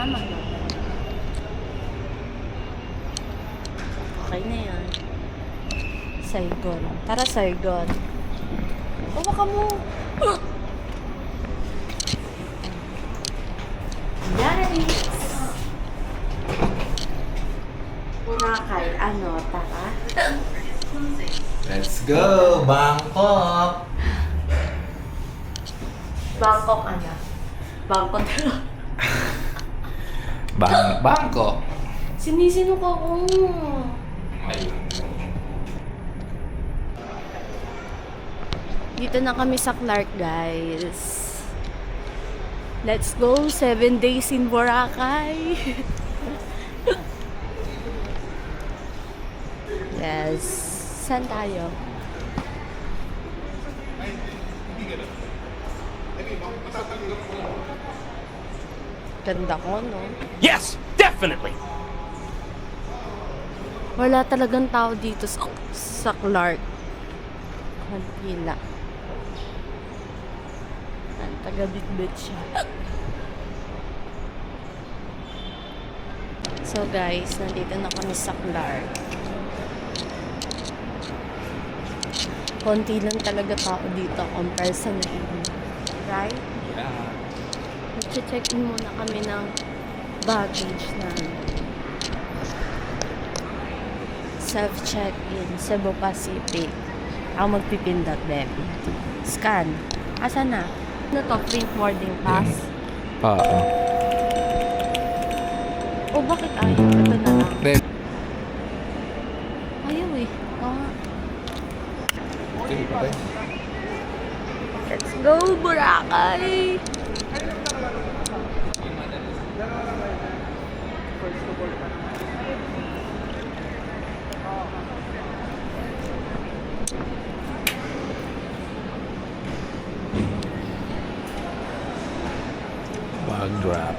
Tama na. Okay na yan. Saigon. Tara, Saigon. Bawa ka mo. Guys! Boracay. Ano? Tara? Let's go! Bangkok! Bangkok, ano? Bangkok. Bangkok! Sinisino ka ko. Ayun. Dito na kami sa Clark, guys. Let's go! 7 days in Boracay. Yes. Saan tayo? Ganda ko, no? Yes, definitely. Wala talagang tao dito sa Clark. Manila. Taga-bit-bit siya. So guys, nandito na kami sa Clark. Konti lang talaga tao dito compare sa Nairobi. Right? Yeah. Mag-check-in muna kami ng baggage namin. Self-check-in, Cebu Pacific. Ako magpipindot, baby. Scan. Asa na? Ano to? Print boarding pass? Oo. O bakit ayaw? Ito na lang. Red. Ayaw eh. Oo nga. Sige pa tayo. Let's go, Boracay! Bag drop.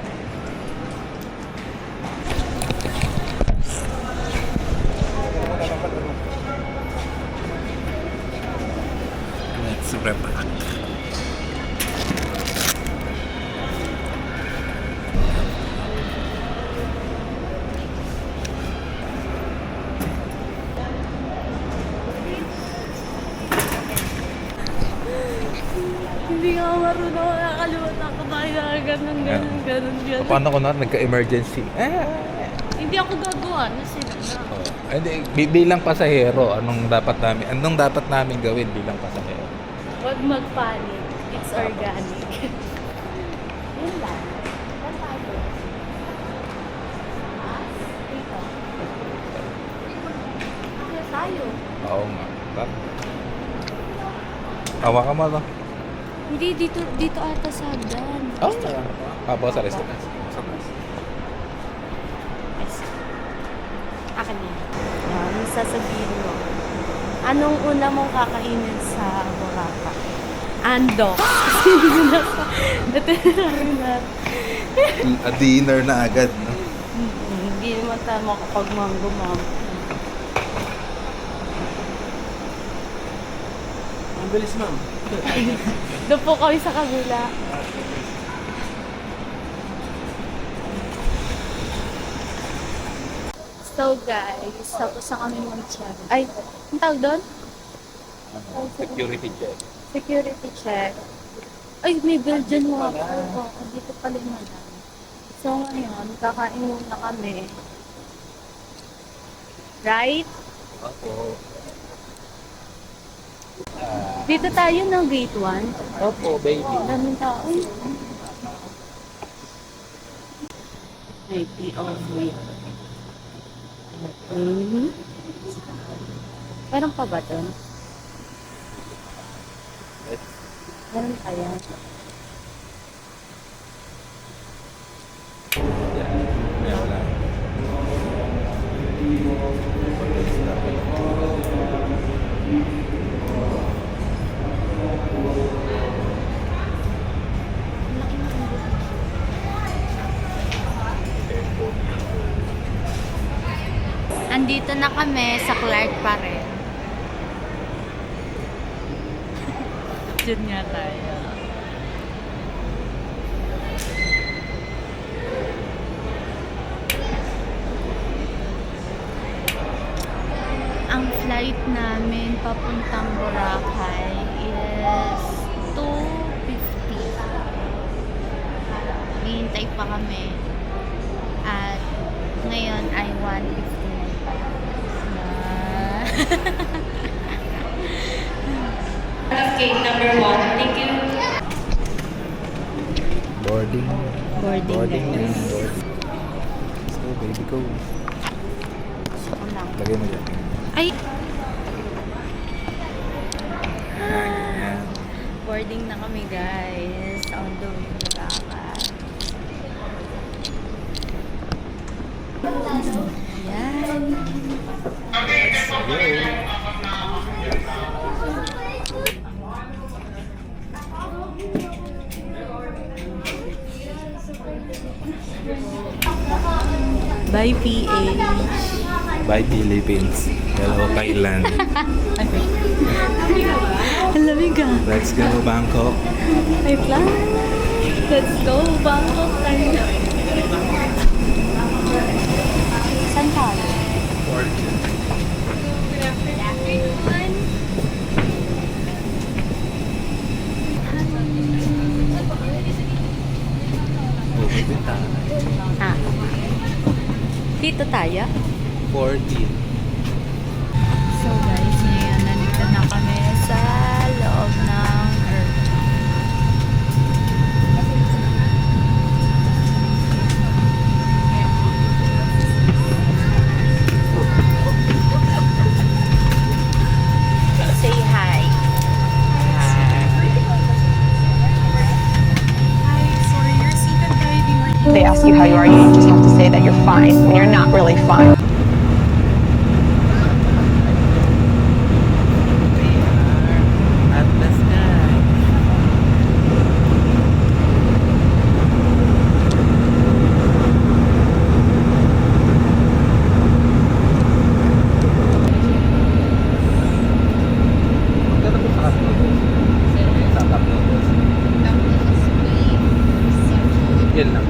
Let's repack. Hindi nga ako marunong. Nakakalimutan ko ba yung ganun. Paano ko na nagka-emergency? Hindi ako gagawa. Nasira na. Hindi, bilang pasahero, anong dapat namin gawin bilang pasahero? Huwag mag-panic. It's organic. Yun lang. Saan tayo? Dito. Dito tayo. Oo nga. Hawa ka mo, no? Hindi, dito ata sa hagdan. Oo. Hawa sa restaurant. Yes. Akin yan. Yan, sasabihin mo. Anong una mong kakainin sa Boracay? Ando. Itinerary natin. A dinner na agad, no? Hindi naman tayo makapag-mango, ma'am. Ang bilis, ma'am. Doon po kami sa kabila. So guys, tapos na kami mag-check. Ay, ang tawag doon? Security check. Security check. Ay, may Belgian water. Oh, dito pala yung madam. So ngayon, kakain muna kami. Right? Opo. Dito tayo ng gate 1. Opo, baby. Daming tao. Ay, POV. Meron pa ba doon? Meron pa yan. Wala. Andito na kami sa Clark pa rin. Diyan nga tayo. papuntang Boracay is 250. Hihintay pa kami. At ngayon ay 159 pa. Gate number 1. Thank you. Boarding. Boarding, na. guys. Boarding. Let's go, baby, go. Ako lang. Lagay mo dyan. Ay! Ayan. Boarding na kami, guys. On the way to Boracay. Yan. Let's go. Bye, PH. Bye, Philippines. Hello, Thailand. Lamig ah. Let's go, Bangkok. May plan. Let's go, Bangkok tayo. Saan tayo? Oh, may bintana. Ah. Dito tayo? 14. So guys, ngayon nandito na kami sa loob ng Earth. Say hi. They ask you how you are, you just have to say that you're fine when you're not really fine. At the sky. Magkano po sa cup noodles? Yan lang.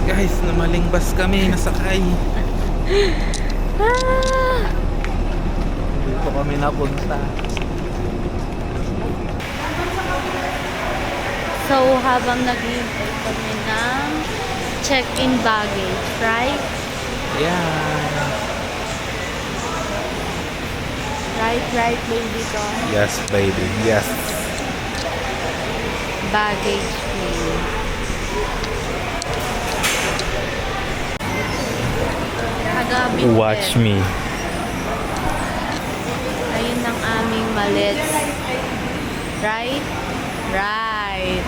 Guys, namaling bus kami, nasakay. Dito kami napunta. So, habang naghihintay kami ng check-in baggage, right? Yeah. Right, baby ko. Yes, baby. Yes. Baggage free. Kagabi Watch me. Ayun ang aming malets. Right? Right.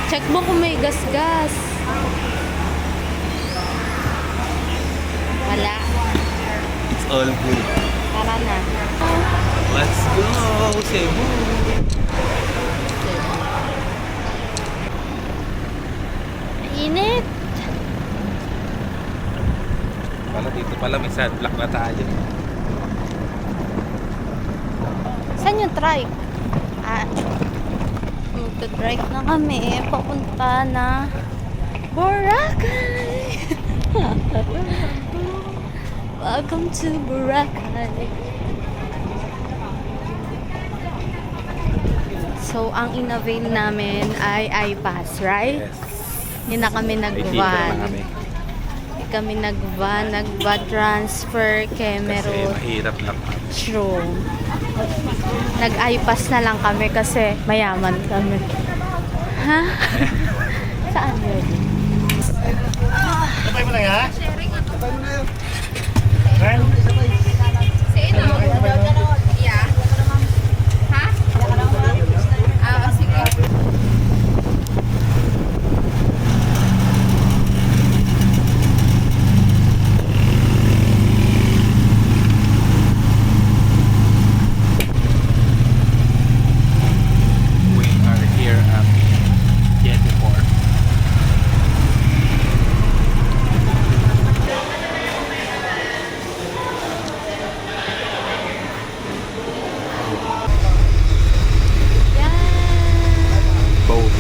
Check mo kung may gas-gas. Wala. It's all good. Tara na. Let's go, Cebu. Init. Pala dito pala may sunblock na tayo. Saan yung trike? Ah. Magdadrive na kami papunta na Boracay. Welcome to Boracay. So, ang in-avail namin ay iPass, right? Yes. Hindi na kami May ticket nag-van. na kami. Hindi kami nag-van, nag-transfer, Kasi Kemerut. mahirap na. True. Nag-iPass na lang kami kasi mayaman kami. Ha? Saan yun? Sabay mo lang ha? We are here at Jetty Yan. Boat.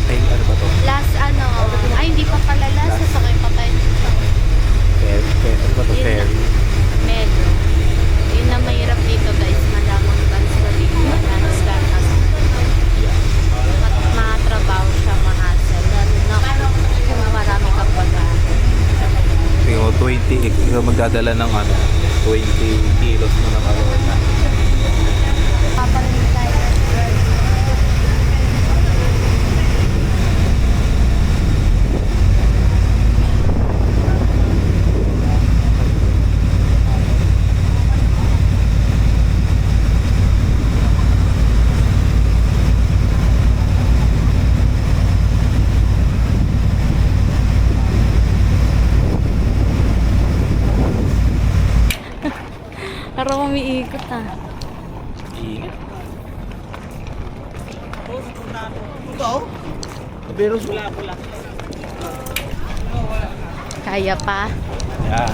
Ay, ano ba to? Last ano, ay hindi pa pala last. Sasakay pa tayo sa Ferry. Ano ba to? Yun Ferry. medyo. Yun na mahirap dito guys. Malamang transportation na scan kasi. Matrabaho siya mahasel. Lalo na kung marami kang bagahe. Tingnan mo, 20, ikaw magdadala ng ano, 20 kilos mo na karona. Paparin tayo. Parang umiikot ah. Ingat. Kaya pa. Yeah.